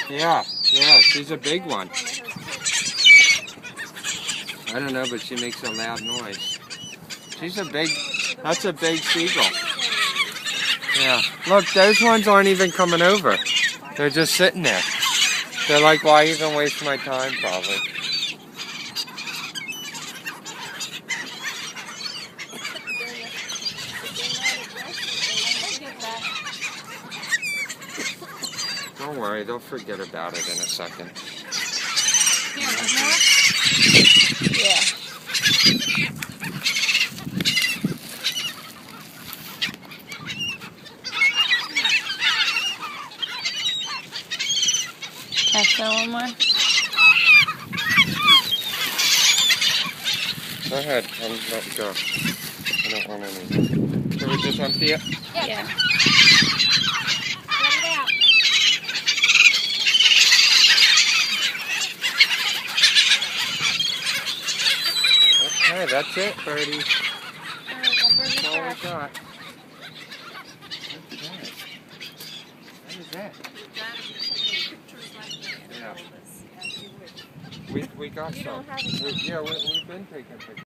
Yeah, she's a big one. I don't know, but she makes a loud noise. That's a big seagull. Yeah, look, those ones aren't even coming over. They're just sitting there. They're like, why even waste my time, probably. Don't worry, they'll forget about it in a second. Yeah. Catch that one more. Go ahead, let go. I don't want any. Can we just empty it? Yeah. Okay, that's it, birdie. That's all we got. Okay. What is that? Yeah. We got some. We've been taking pictures.